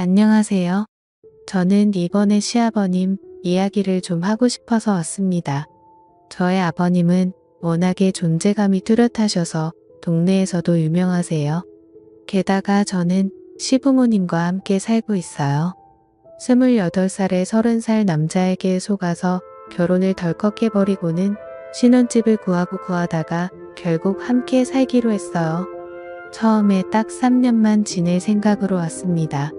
안녕하세요. 저는 이번에 시아버님 이야기를 좀 하고 싶어서 왔습니다. 저의 아버님은 워낙에 존재감이 뚜렷하셔서 동네에서도 유명하세요. 게다가 저는 시부모님과 함께 살고 있어요. 28살에 30살 남자에게 속아서 결혼을 덜컥 해버리고는 신혼집을 구하고 구하다가 결국 함께 살기로 했어요. 처음에 딱 3년만 지낼 생각으로 왔습니다.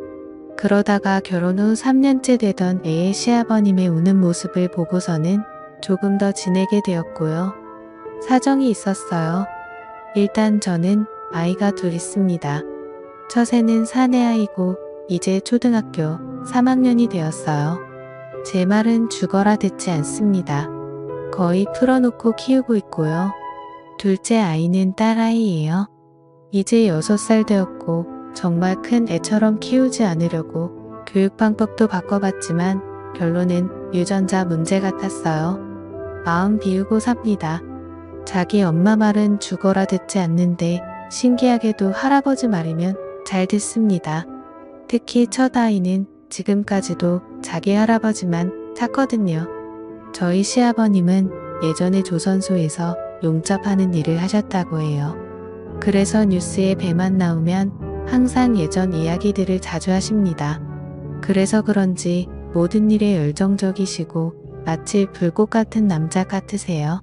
그러다가 결혼 후 3년째 되던 애의 시아버님의 우는 모습을 보고서는 조금 더 지내게 되었고요. 사정이 있었어요. 일단 저는 아이가 둘 있습니다. 첫애는 사내아이고 이제 초등학교 3학년이 되었어요. 제 말은 죽어라 듣지 않습니다. 거의 풀어놓고 키우고 있고요. 둘째 아이는 딸아이예요. 이제 6살 되었고 정말 큰 애처럼 키우지 않으려고 교육 방법도 바꿔봤지만 결론은 유전자 문제 같았어요. 마음 비우고 삽니다. 자기 엄마 말은 죽어라 듣지 않는데 신기하게도 할아버지 말이면 잘 듣습니다. 특히 첫 아이는 지금까지도 자기 할아버지만 찾거든요. 저희 시아버님은 예전에 조선소에서 용접하는 일을 하셨다고 해요. 그래서 뉴스에 배만 나오면 항상 예전 이야기들을 자주 하십니다. 그래서 그런지 모든 일에 열정적이시고 마치 불꽃 같은 남자 같으세요.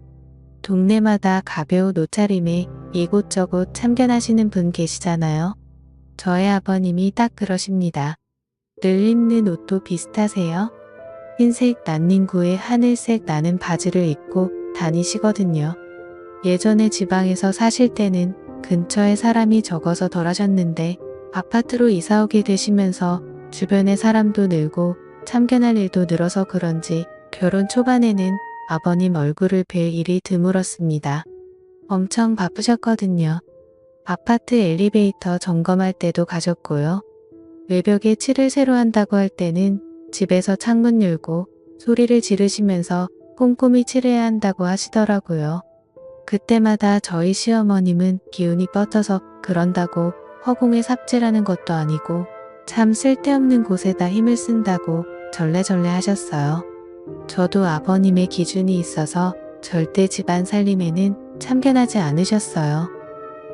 동네마다 가벼운 옷차림에 이곳저곳 참견하시는 분 계시잖아요. 저의 아버님이 딱 그러십니다. 늘 입는 옷도 비슷하세요. 흰색 난닝구에 하늘색 나는 바지를 입고 다니시거든요. 예전에 지방에서 사실 때는 근처에 사람이 적어서 덜 하셨는데 아파트로 이사 오게 되시면서 주변에 사람도 늘고 참견할 일도 늘어서 그런지 결혼 초반에는 아버님 얼굴을 뵐 일이 드물었습니다. 엄청 바쁘셨거든요. 아파트 엘리베이터 점검할 때도 가셨고요. 외벽에 칠을 새로 한다고 할 때는 집에서 창문 열고 소리를 지르시면서 꼼꼼히 칠해야 한다고 하시더라고요. 그때마다 저희 시어머님은 기운이 뻗쳐서 그런다고 허공에 삽질하는 것도 아니고 참 쓸데없는 곳에다 힘을 쓴다고 절레절레 하셨어요. 저도 아버님의 기준이 있어서 절대 집안 살림에는 참견하지 않으셨어요.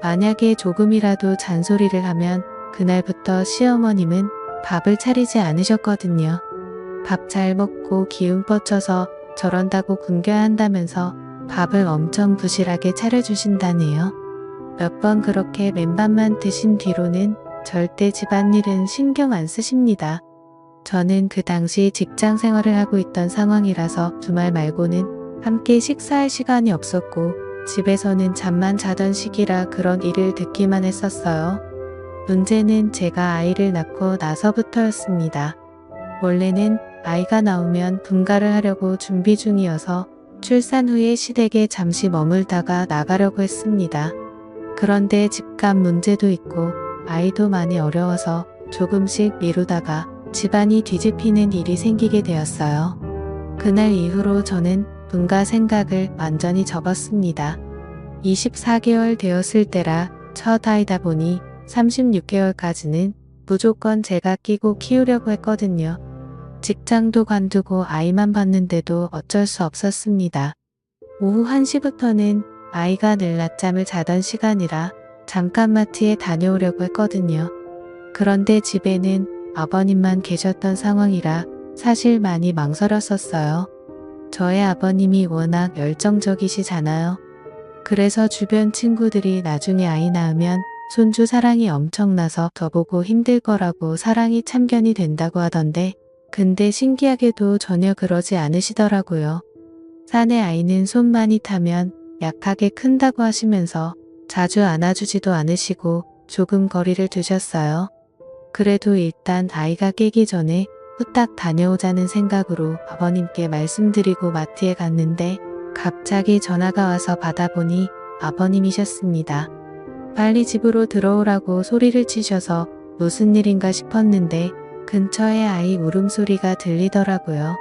만약에 조금이라도 잔소리를 하면 그날부터 시어머님은 밥을 차리지 않으셨거든요. 밥 잘 먹고 기운 뻗쳐서 저런다고 굶겨야 한다면서 밥을 엄청 부실하게 차려주신다네요. 몇 번 그렇게 맨밥만 드신 뒤로는 절대 집안일은 신경 안 쓰십니다. 저는 그 당시 직장 생활을 하고 있던 상황이라서 주말 말고는 함께 식사할 시간이 없었고 집에서는 잠만 자던 시기라 그런 일을 듣기만 했었어요. 문제는 제가 아이를 낳고 나서부터였습니다. 원래는 아이가 나오면 분가를 하려고 준비 중이어서 출산 후에 시댁에 잠시 머물다가 나가려고 했습니다. 그런데 집값 문제도 있고 아이도 많이 어려워서 조금씩 미루다가 집안이 뒤집히는 일이 생기게 되었어요. 그날 이후로 저는 분가 생각을 완전히 접었습니다. 24개월 되었을 때라 첫 아이다 보니 36개월까지는 무조건 제가 끼고 키우려고 했거든요. 직장도 관두고 아이만 봤는데도 어쩔 수 없었습니다. 오후 1시부터는 아이가 늘 낮잠을 자던 시간이라 잠깐 마트에 다녀오려고 했거든요. 그런데 집에는 아버님만 계셨던 상황이라 사실 많이 망설였었어요. 저의 아버님이 워낙 열정적이시잖아요. 그래서 주변 친구들이 나중에 아이 낳으면 손주 사랑이 엄청나서 더 보고 힘들 거라고 사랑이 참견이 된다고 하던데 근데 신기하게도 전혀 그러지 않으시더라고요. 사내 아이는 손 많이 타면 약하게 큰다고 하시면서 자주 안아주지도 않으시고 조금 거리를 두셨어요. 그래도 일단 아이가 깨기 전에 후딱 다녀오자는 생각으로 아버님께 말씀드리고 마트에 갔는데 갑자기 전화가 와서 받아보니 아버님이셨습니다. 빨리 집으로 들어오라고 소리를 치셔서 무슨 일인가 싶었는데 근처에 아이 울음소리가 들리더라고요.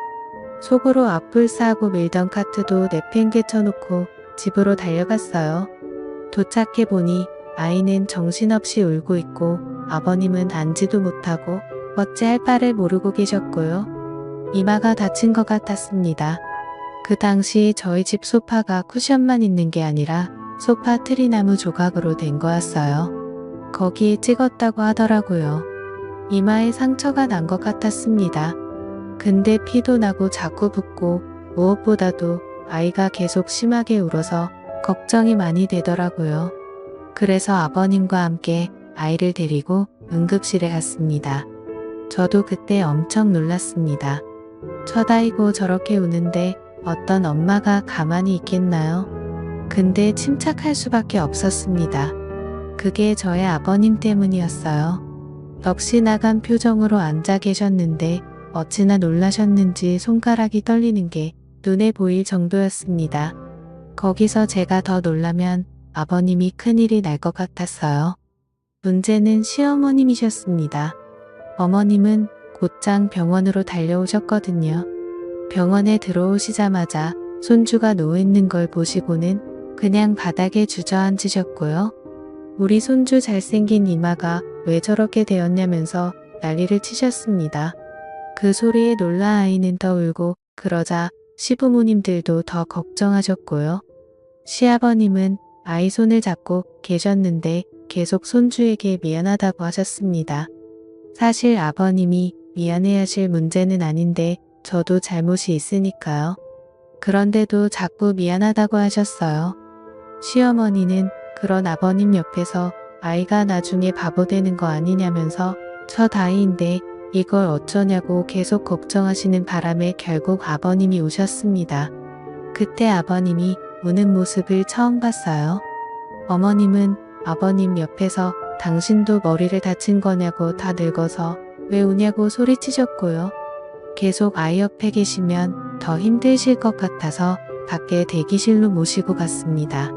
속으로 앞불 싸고 밀던 카트도 내팽개쳐놓고 집으로 달려갔어요. 도착해보니 아이는 정신없이 울고 있고 아버님은 앉지도 못하고 어찌할 바를 모르고 계셨고요. 이마가 다친 것 같았습니다. 그 당시 저희 집 소파가 쿠션만 있는 게 아니라 소파 트리나무 조각으로 된 거였어요. 거기에 찍었다고 하더라고요. 이마에 상처가 난 것 같았습니다. 근데 피도 나고 자꾸 붓고 무엇보다도 아이가 계속 심하게 울어서 걱정이 많이 되더라고요. 그래서 아버님과 함께 아이를 데리고 응급실에 갔습니다. 저도 그때 엄청 놀랐습니다. 첫 아이고 저렇게 우는데 어떤 엄마가 가만히 있겠나요? 근데 침착할 수밖에 없었습니다. 그게 저의 아버님 때문이었어요. 넋이 나간 표정으로 앉아 계셨는데 어찌나 놀라셨는지 손가락이 떨리는 게 눈에 보일 정도였습니다. 거기서 제가 더 놀라면 아버님이 큰일이 날 것 같았어요. 문제는 시어머님이셨습니다. 어머님은 곧장 병원으로 달려오셨거든요. 병원에 들어오시자마자 손주가 누워있는 걸 보시고는 그냥 바닥에 주저앉으셨고요. 우리 손주 잘생긴 이마가 왜 저렇게 되었냐면서 난리를 치셨습니다. 그 소리에 놀라 아이는 더 울고 그러자 시부모님들도 더 걱정하셨고요. 시아버님은 아이 손을 잡고 계셨는데 계속 손주에게 미안하다고 하셨습니다. 사실 아버님이 미안해하실 문제는 아닌데 저도 잘못이 있으니까요. 그런데도 자꾸 미안하다고 하셨어요. 시어머니는 그런 아버님 옆에서 아이가 나중에 바보 되는 거 아니냐면서 첫 아이인데 이걸 어쩌냐고 계속 걱정하시는 바람에 결국 아버님이 오셨습니다. 그때 아버님이 우는 모습을 처음 봤어요. 어머님은 아버님 옆에서 당신도 머리를 다친 거냐고 다 늙어서 왜 우냐고 소리치셨고요. 계속 아이 옆에 계시면 더 힘드실 것 같아서 밖에 대기실로 모시고 갔습니다.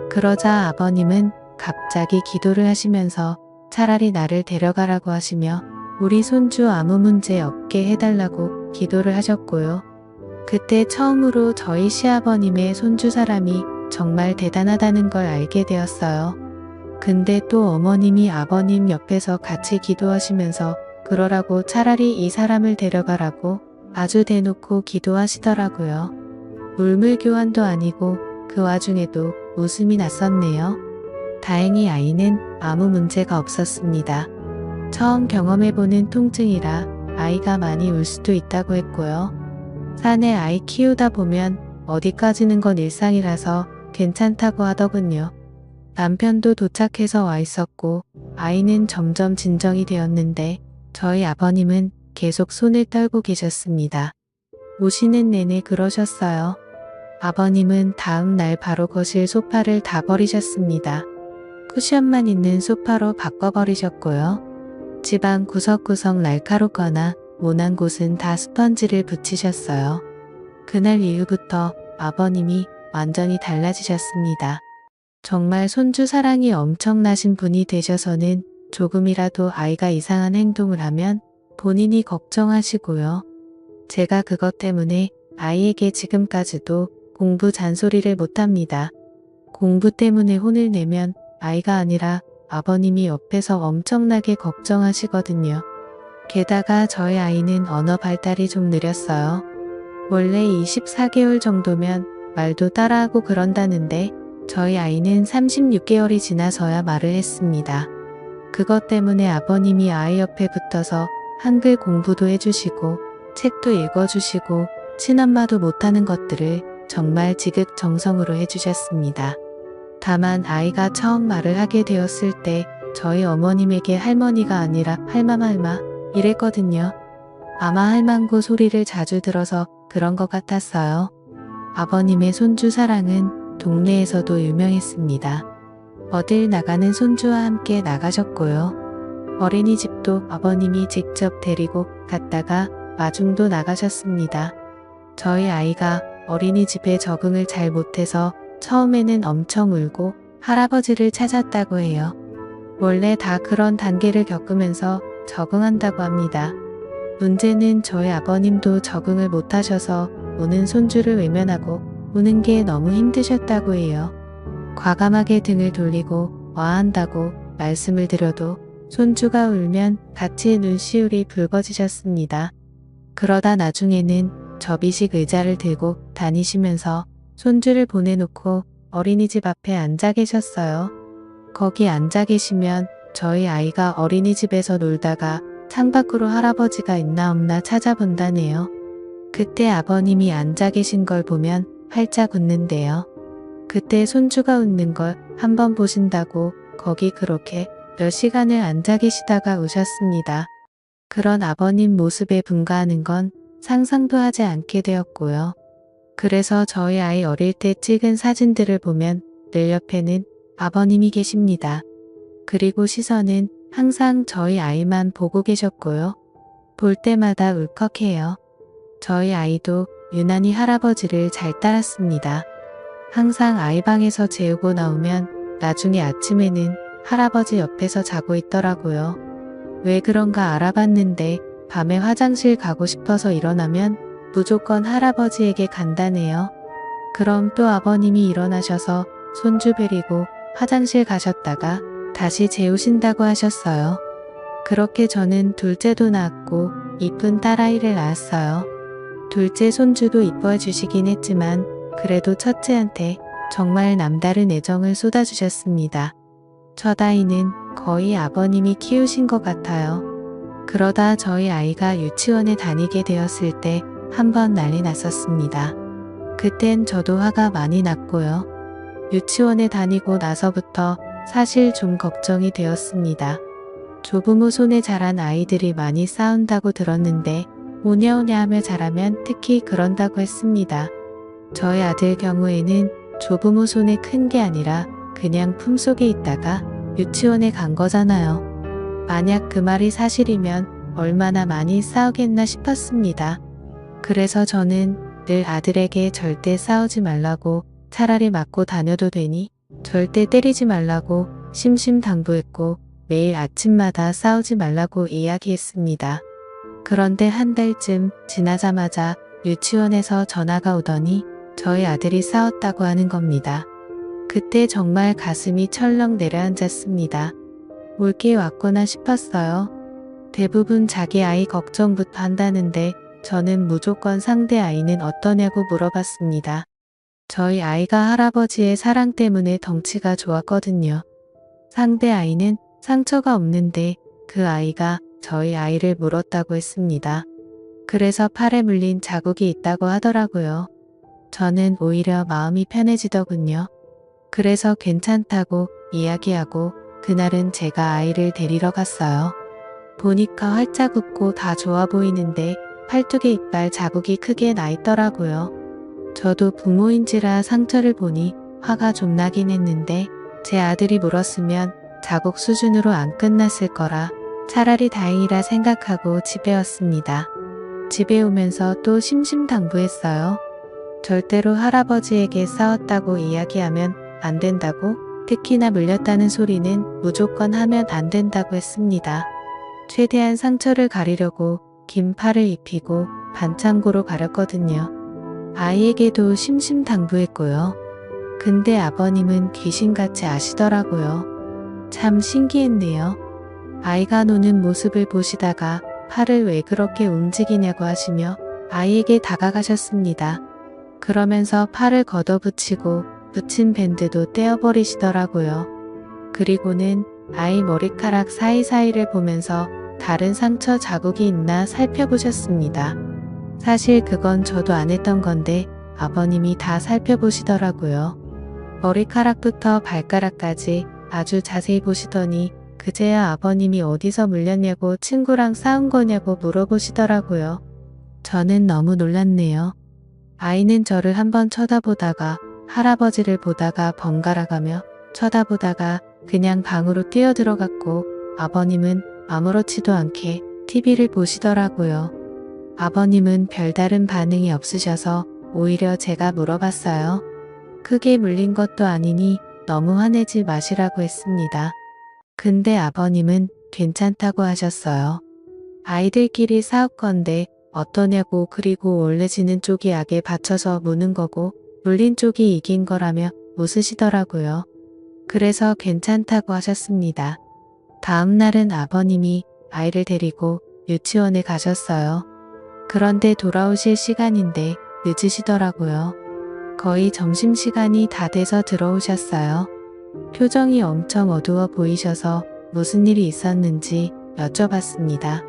그러자 아버님은 갑자기 기도를 하시면서 차라리 나를 데려가라고 하시며 우리 손주 아무 문제 없게 해달라고 기도를 하셨고요. 그때 처음으로 저희 시아버님의 손주 사람이 정말 대단하다는 걸 알게 되었어요. 근데 또 어머님이 아버님 옆에서 같이 기도하시면서 그러라고 차라리 이 사람을 데려가라고 아주 대놓고 기도하시더라고요. 물물 교환도 아니고 그 와중에도 웃음이 났었네요. 다행히 아이는 아무 문제가 없었습니다. 처음 경험해보는 통증이라 아이가 많이 울 수도 있다고 했고요. 산에 아이 키우다 보면 어디까지는 건 일상이라서 괜찮다고 하더군요. 남편도 도착해서 와 있었고 아이는 점점 진정이 되었는데 저희 아버님은 계속 손을 떨고 계셨습니다. 오시는 내내 그러셨어요. 아버님은 다음 날 바로 거실 소파를 다 버리셨습니다. 쿠션만 있는 소파로 바꿔버리셨고요. 집안 구석구석 날카롭거나 모난 곳은 다 스펀지를 붙이셨어요. 그날 이후부터 아버님이 완전히 달라지셨습니다. 정말 손주 사랑이 엄청나신 분이 되셔서는 조금이라도 아이가 이상한 행동을 하면 본인이 걱정하시고요. 제가 그것 때문에 아이에게 지금까지도 공부 잔소리를 못합니다. 공부 때문에 혼을 내면 아이가 아니라 아버님이 옆에서 엄청나게 걱정하시거든요. 게다가 저희 아이는 언어 발달이 좀 느렸어요. 원래 24개월 정도면 말도 따라하고 그런다는데 저희 아이는 36개월이 지나서야 말을 했습니다. 그것 때문에 아버님이 아이 옆에 붙어서 한글 공부도 해주시고 책도 읽어주시고 친엄마도 못하는 것들을 정말 지극정성으로 해주셨습니다. 다만 아이가 처음 말을 하게 되었을 때 저희 어머님에게 할머니가 아니라 할마말마 이랬거든요. 아마 할망구 소리를 자주 들어서 그런 것 같았어요. 아버님의 손주 사랑은 동네에서도 유명했습니다. 어딜 나가는 손주와 함께 나가셨고요. 어린이집도 아버님이 직접 데리고 갔다가 마중도 나가셨습니다. 저희 아이가 어린이집에 적응을 잘 못해서 처음에는 엄청 울고 할아버지를 찾았다고 해요. 원래 다 그런 단계를 겪으면서 적응한다고 합니다. 문제는 저희 아버님도 적응을 못하셔서 우는 손주를 외면하고 우는 게 너무 힘드셨다고 해요. 과감하게 등을 돌리고 와한다고 말씀을 드려도 손주가 울면 같이 눈시울이 붉어지셨습니다. 그러다 나중에는 접이식 의자를 들고 다니시면서 손주를 보내놓고 어린이집 앞에 앉아 계셨어요. 거기 앉아 계시면 저희 아이가 어린이집에서 놀다가 창밖으로 할아버지가 있나 없나 찾아본다네요. 그때 아버님이 앉아 계신 걸 보면 활짝 웃는데요. 그때 손주가 웃는 걸 한번 보신다고 거기 그렇게 몇 시간을 앉아 계시다가 우셨습니다. 그런 아버님 모습에 분가하는 건 상상도 하지 않게 되었고요. 그래서 저희 아이 어릴 때 찍은 사진들을 보면 늘 옆에는 아버님이 계십니다. 그리고 시선은 항상 저희 아이만 보고 계셨고요. 볼 때마다 울컥해요. 저희 아이도 유난히 할아버지를 잘 따랐습니다. 항상 아이 방에서 재우고 나오면 나중에 아침에는 할아버지 옆에서 자고 있더라고요. 왜 그런가 알아봤는데 밤에 화장실 가고 싶어서 일어나면 무조건 할아버지에게 간다네요. 그럼 또 아버님이 일어나셔서 손주 데리고 화장실 가셨다가 다시 재우신다고 하셨어요. 그렇게 저는 둘째도 낳았고 이쁜 딸아이를 낳았어요. 둘째 손주도 이뻐해 주시긴 했지만 그래도 첫째한테 정말 남다른 애정을 쏟아주셨습니다. 첫 아이는 거의 아버님이 키우신 것 같아요. 그러다 저희 아이가 유치원에 다니게 되었을 때 한번 난리 났었습니다. 그땐 저도 화가 많이 났고요. 유치원에 다니고 나서부터 사실 좀 걱정이 되었습니다. 조부모 손에 자란 아이들이 많이 싸운다고 들었는데 오냐오냐 하며 자라면 특히 그런다고 했습니다. 저희 아들 경우에는 조부모 손에 큰 게 아니라 그냥 품속에 있다가 유치원에 간 거잖아요. 만약 그 말이 사실이면 얼마나 많이 싸우겠나 싶었습니다. 그래서 저는 늘 아들에게 절대 싸우지 말라고 차라리 맞고 다녀도 되니 절대 때리지 말라고 심심당부했고 매일 아침마다 싸우지 말라고 이야기했습니다. 그런데 한 달쯤 지나자마자 유치원에서 전화가 오더니 저희 아들이 싸웠다고 하는 겁니다. 그때 정말 가슴이 철렁 내려앉았습니다. 올 게 왔구나 싶었어요. 대부분 자기 아이 걱정부터 한다는데 저는 무조건 상대 아이는 어떠냐고 물어봤습니다. 저희 아이가 할아버지의 사랑 때문에 덩치가 좋았거든요. 상대 아이는 상처가 없는데 그 아이가 저희 아이를 물었다고 했습니다. 그래서 팔에 물린 자국이 있다고 하더라고요. 저는 오히려 마음이 편해지더군요. 그래서 괜찮다고 이야기하고 그날은 제가 아이를 데리러 갔어요. 보니까 활짝 웃고 다 좋아 보이는데 팔뚝에 이빨 자국이 크게 나 있더라고요. 저도 부모인지라 상처를 보니 화가 좀 나긴 했는데 제 아들이 물었으면 자국 수준으로 안 끝났을 거라 차라리 다행이라 생각하고 집에 왔습니다. 집에 오면서 또 심심당부했어요. 절대로 할아버지에게 싸웠다고 이야기하면 안 된다고, 특히나 물렸다는 소리는 무조건 하면 안 된다고 했습니다. 최대한 상처를 가리려고 긴 팔을 입히고 반창고로 가렸거든요. 아이에게도 심심당부했고요. 근데 아버님은 귀신같이 아시더라고요. 참 신기했네요. 아이가 노는 모습을 보시다가 팔을 왜 그렇게 움직이냐고 하시며 아이에게 다가가셨습니다. 그러면서 팔을 걷어붙이고 붙인 밴드도 떼어버리시더라고요. 그리고는 아이 머리카락 사이사이를 보면서 다른 상처 자국이 있나 살펴보셨습니다. 사실 그건 저도 안 했던 건데 아버님이 다 살펴보시더라고요. 머리카락부터 발가락까지 아주 자세히 보시더니 그제야 아버님이 어디서 물렸냐고 친구랑 싸운 거냐고 물어보시더라고요. 저는 너무 놀랐네요. 아이는 저를 한번 쳐다보다가 할아버지를 보다가 번갈아 가며 쳐다보다가 그냥 방으로 뛰어들어갔고 아버님은 아무렇지도 않게 TV를 보시더라고요. 아버님은 별다른 반응이 없으셔서 오히려 제가 물어봤어요. 크게 물린 것도 아니니 너무 화내지 마시라고 했습니다. 근데 아버님은 괜찮다고 하셨어요. 아이들끼리 싸울 건데 어떠냐고, 그리고 원래 지는 쪽이 악에 받쳐서 무는 거고 물린 쪽이 이긴 거라며 웃으시더라고요. 그래서 괜찮다고 하셨습니다. 다음 날은 아버님이 아이를 데리고 유치원에 가셨어요. 그런데 돌아오실 시간인데 늦으시더라고요. 거의 점심시간이 다 돼서 들어오셨어요. 표정이 엄청 어두워 보이셔서 무슨 일이 있었는지 여쭤봤습니다.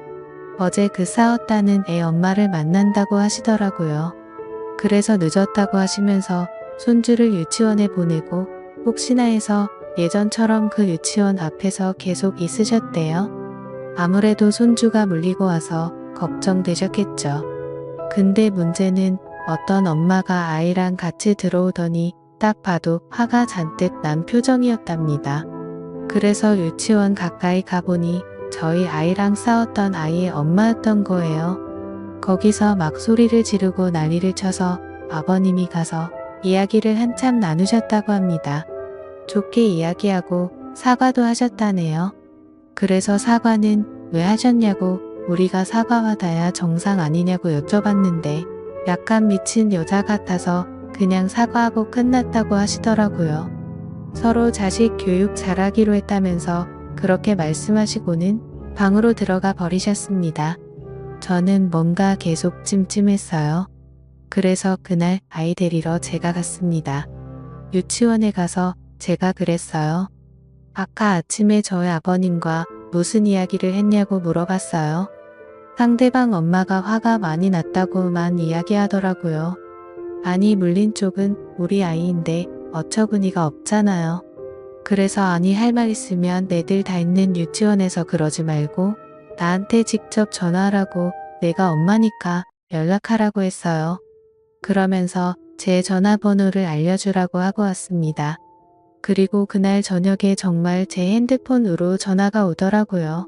어제 그 싸웠다는 애 엄마를 만난다고 하시더라고요. 그래서 늦었다고 하시면서 손주를 유치원에 보내고 혹시나 해서 예전처럼 그 유치원 앞에서 계속 있으셨대요. 아무래도 손주가 물리고 와서 걱정되셨겠죠. 근데 문제는 어떤 엄마가 아이랑 같이 들어오더니 딱 봐도 화가 잔뜩 난 표정이었답니다. 그래서 유치원 가까이 가보니 저희 아이랑 싸웠던 아이의 엄마였던 거예요. 거기서 막 소리를 지르고 난리를 쳐서 아버님이 가서 이야기를 한참 나누셨다고 합니다. 좋게 이야기하고 사과도 하셨다네요. 그래서 사과는 왜 하셨냐고 우리가 사과받아야 정상 아니냐고 여쭤봤는데 약간 미친 여자 같아서 그냥 사과하고 끝났다고 하시더라고요. 서로 자식 교육 잘하기로 했다면서 그렇게 말씀하시고는 방으로 들어가 버리셨습니다. 저는 뭔가 계속 찜찜했어요. 그래서 그날 아이 데리러 제가 갔습니다. 유치원에 가서 제가 그랬어요. 아까 아침에 저희 아버님과 무슨 이야기를 했냐고 물어봤어요. 상대방 엄마가 화가 많이 났다고만 이야기하더라고요. 아니 물린 쪽은 우리 아이인데 어처구니가 없잖아요. 그래서 아니 할 말 있으면 애들 다 있는 유치원에서 그러지 말고 나한테 직접 전화하라고 내가 엄마니까 연락하라고 했어요. 그러면서 제 전화번호를 알려주라고 하고 왔습니다. 그리고 그날 저녁에 정말 제 핸드폰으로 전화가 오더라고요.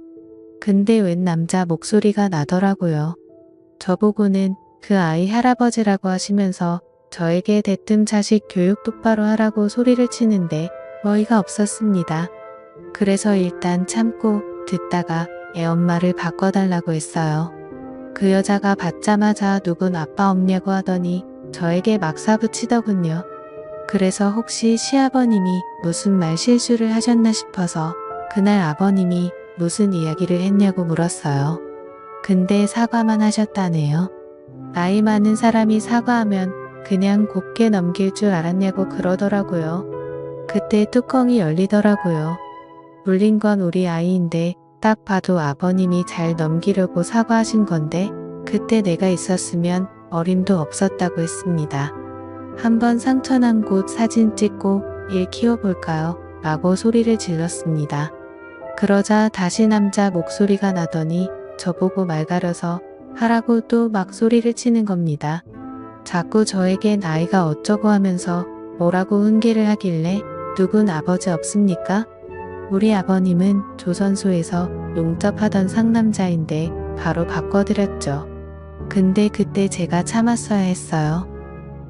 근데 웬 남자 목소리가 나더라고요. 저보고는 그 아이 할아버지라고 하시면서 저에게 대뜸 자식 교육 똑바로 하라고 소리를 치는데 어이가 없었습니다. 그래서 일단 참고 듣다가 애 엄마를 바꿔달라고 했어요. 그 여자가 받자마자 누군 아빠 없냐고 하더니 저에게 막 사부치더군요. 그래서 혹시 시아버님이 무슨 말 실수를 하셨나 싶어서 그날 아버님이 무슨 이야기를 했냐고 물었어요. 근데 사과만 하셨다네요. 나이 많은 사람이 사과하면 그냥 곱게 넘길 줄 알았냐고 그러더라고요. 그때 뚜껑이 열리더라고요. 물린 건 우리 아이인데 딱 봐도 아버님이 잘 넘기려고 사과하신 건데 그때 내가 있었으면 어림도 없었다고 했습니다. 한번 상처난 곳 사진 찍고 일 키워볼까요? 라고 소리를 질렀습니다. 그러자 다시 남자 목소리가 나더니 저보고 말 가려서 하라고 또 막 소리를 치는 겁니다. 자꾸 저에게 나이가 어쩌고 하면서 뭐라고 훈계를 하길래 누군 아버지 없습니까? 우리 아버님은 조선소에서 용접하던 상남자인데 바로 바꿔드렸죠. 근데 그때 제가 참았어야 했어요.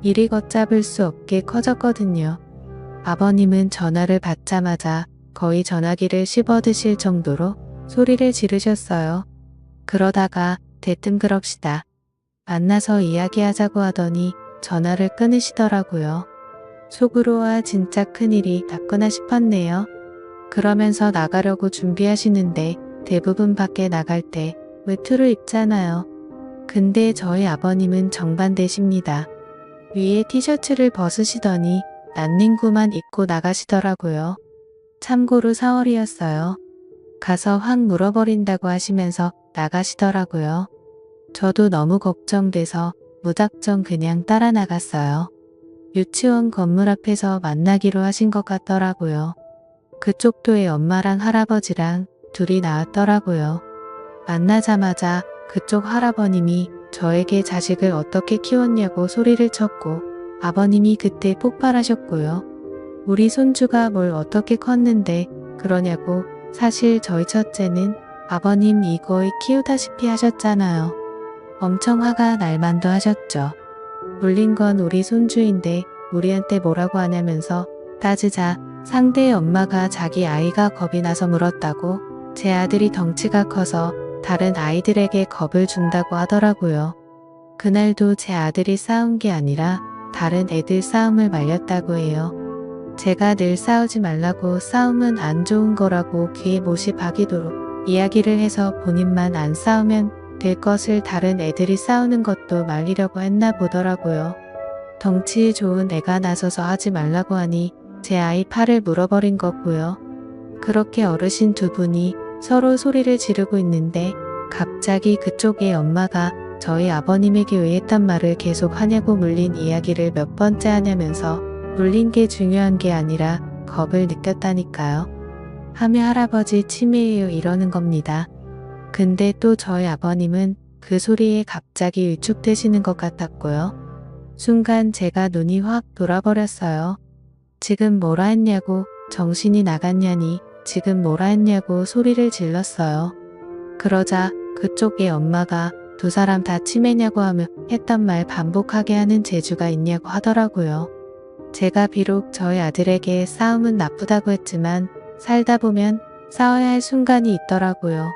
일이 걷잡을 수 없게 커졌거든요. 아버님은 전화를 받자마자 거의 전화기를 씹어드실 정도로 소리를 지르셨어요. 그러다가 대뜸 그럽시다. 만나서 이야기하자고 하더니 전화를 끊으시더라고요. 속으로 와 진짜 큰일이 났구나 싶었네요. 그러면서 나가려고 준비하시는데 대부분 밖에 나갈 때 외투를 입잖아요. 근데 저희 아버님은 정반대십니다. 위에 티셔츠를 벗으시더니 란닝구만 입고 나가시더라고요. 참고로 4월이었어요. 가서 확 물어버린다고 하시면서 나가시더라고요. 저도 너무 걱정돼서 무작정 그냥 따라 나갔어요. 유치원 건물 앞에서 만나기로 하신 것 같더라고요. 그쪽도 애 엄마랑 할아버지랑 둘이 나왔더라고요. 만나자마자 그쪽 할아버님이 저에게 자식을 어떻게 키웠냐고 소리를 쳤고 아버님이 그때 폭발하셨고요. 우리 손주가 뭘 어떻게 컸는데 그러냐고 사실 저희 첫째는 아버님 이거에 키우다시피 하셨잖아요. 엄청 화가 날 만도 하셨죠. 물린 건 우리 손주인데 우리한테 뭐라고 하냐면서 따지자 상대의 엄마가 자기 아이가 겁이 나서 물었다고 제 아들이 덩치가 커서 다른 아이들에게 겁을 준다고 하더라고요. 그날도 제 아들이 싸운 게 아니라 다른 애들 싸움을 말렸다고 해요. 제가 늘 싸우지 말라고 싸움은 안 좋은 거라고 귀에 못이 박이도록 이야기를 해서 본인만 안 싸우면 될 것을 다른 애들이 싸우는 것도 말리려고 했나 보더라고요. 덩치 좋은 애가 나서서 하지 말라고 하니 제 아이 팔을 물어버린 거고요. 그렇게 어르신 두 분이 서로 소리를 지르고 있는데 갑자기 그쪽의 엄마가 저희 아버님에게 왜 했단 말을 계속 하냐고 물린 이야기를 몇 번째 하냐면서 물린 게 중요한 게 아니라 겁을 느꼈다니까요. 하며 할아버지 치매예요 이러는 겁니다. 근데 또 저희 아버님은 그 소리에 갑자기 위축되시는 것 같았고요. 순간 제가 눈이 확 돌아버렸어요. 지금 뭐라 했냐고 정신이 나갔냐니 지금 뭐라 했냐고 소리를 질렀어요. 그러자 그쪽의 엄마가 두 사람 다 치매냐고 하며 했던 말 반복하게 하는 재주가 있냐고 하더라고요. 제가 비록 저희 아들에게 싸움은 나쁘다고 했지만 살다 보면 싸워야 할 순간이 있더라고요.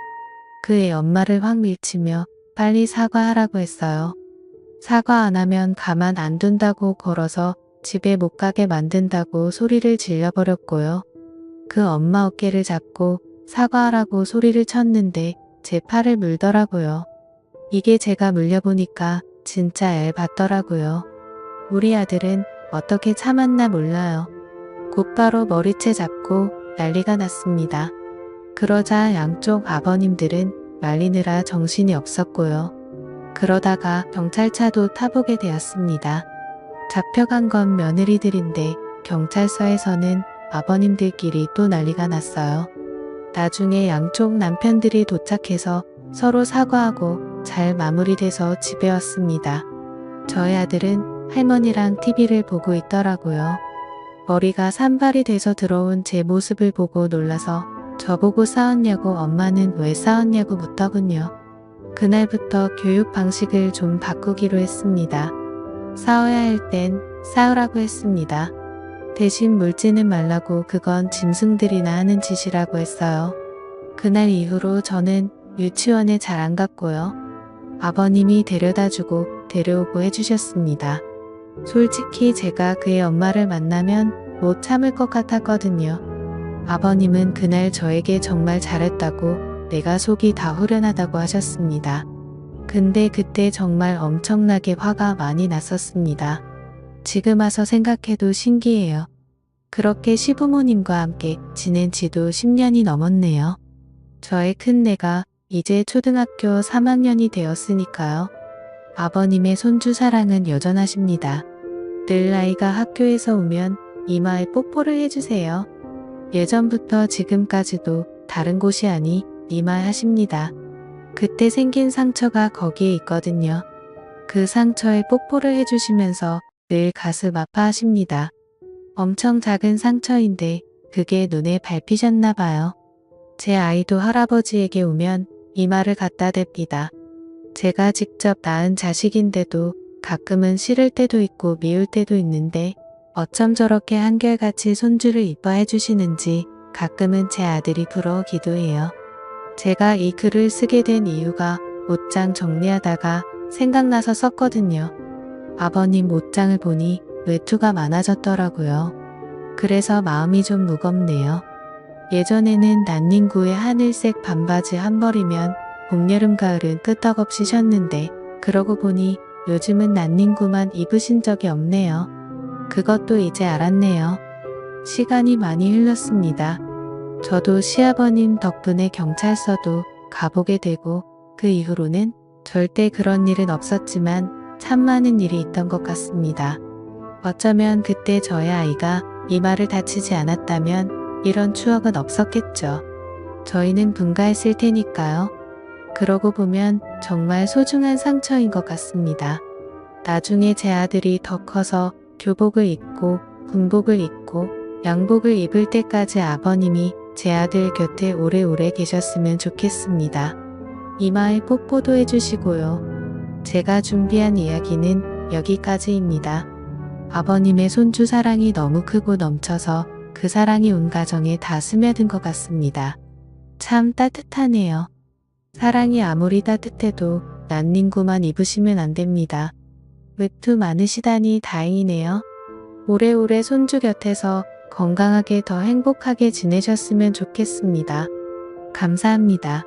그의 엄마를 확 밀치며 빨리 사과하라고 했어요. 사과 안 하면 가만 안 둔다고 걸어서 집에 못 가게 만든다고 소리를 질러버렸고요. 그 엄마 어깨를 잡고 사과하라고 소리를 쳤는데 제 팔을 물더라고요. 이게 제가 물려보니까 진짜 얄받더라고요. 우리 아들은 어떻게 참았나 몰라요. 곧바로 머리채 잡고 난리가 났습니다. 그러자 양쪽 아버님들은 말리느라 정신이 없었고요. 그러다가 경찰차도 타보게 되었습니다. 잡혀간 건 며느리들인데 경찰서에서는 아버님들끼리 또 난리가 났어요. 나중에 양쪽 남편들이 도착해서 서로 사과하고 잘 마무리돼서 집에 왔습니다. 저희 아들은 할머니랑 TV를 보고 있더라고요. 머리가 산발이 돼서 들어온 제 모습을 보고 놀라서 저보고 싸웠냐고 엄마는 왜 싸웠냐고 묻더군요. 그날부터 교육 방식을 좀 바꾸기로 했습니다. 싸워야 할 땐 싸우라고 했습니다. 대신 물지는 말라고 그건 짐승들이나 하는 짓이라고 했어요. 그날 이후로 저는 유치원에 잘 안 갔고요. 아버님이 데려다주고 데려오고 해주셨습니다. 솔직히 제가 그의 엄마를 만나면 못 참을 것 같았거든요. 아버님은 그날 저에게 정말 잘했다고 내가 속이 다 후련하다고 하셨습니다. 근데 그때 정말 엄청나게 화가 많이 났었습니다. 지금 와서 생각해도 신기해요. 그렇게 시부모님과 함께 지낸 지도 10년이 넘었네요. 저의 큰내가 이제 초등학교 3학년이 되었으니까요. 아버님의 손주 사랑은 여전하십니다. 늘 아이가 학교에서 오면 이마에 뽀뽀를 해주세요. 예전부터 지금까지도 다른 곳이 아니 이마에 하십니다. 그때 생긴 상처가 거기에 있거든요. 그 상처에 뽀뽀를 해주시면서 늘 가슴 아파하십니다. 엄청 작은 상처인데 그게 눈에 밟히셨나 봐요. 제 아이도 할아버지에게 오면 이마를 갖다 댑니다. 제가 직접 낳은 자식인데도 가끔은 싫을 때도 있고 미울 때도 있는데 어쩜 저렇게 한결같이 손주를 이뻐해 주시는지 가끔은 제 아들이 부러우기도 해요. 제가 이 글을 쓰게 된 이유가 옷장 정리하다가 생각나서 썼거든요. 아버님 옷장을 보니 외투가 많아졌더라고요. 그래서 마음이 좀 무겁네요. 예전에는 난닝구의 하늘색 반바지 한 벌이면 봄, 여름, 가을은 끄떡없이 쉬었는데 그러고 보니 요즘은 난닝구만 입으신 적이 없네요. 그것도 이제 알았네요. 시간이 많이 흘렀습니다. 저도 시아버님 덕분에 경찰서도 가보게 되고 그 이후로는 절대 그런 일은 없었지만 참 많은 일이 있던 것 같습니다. 어쩌면 그때 저의 아이가 이마를 다치지 않았다면 이런 추억은 없었겠죠. 저희는 분가했을 테니까요. 그러고 보면 정말 소중한 상처인 것 같습니다. 나중에 제 아들이 더 커서 교복을 입고 군복을 입고 양복을 입을 때까지 아버님이 제 아들 곁에 오래오래 계셨으면 좋겠습니다. 이마에 뽀뽀도 해주시고요. 제가 준비한 이야기는 여기까지입니다. 아버님의 손주 사랑이 너무 크고 넘쳐서 그 사랑이 온 가정에 다 스며든 것 같습니다. 참 따뜻하네요. 사랑이 아무리 따뜻해도 난닝구만 입으시면 안 됩니다. 외투 많으시다니 다행이네요. 오래오래 손주 곁에서 건강하게 더 행복하게 지내셨으면 좋겠습니다. 감사합니다.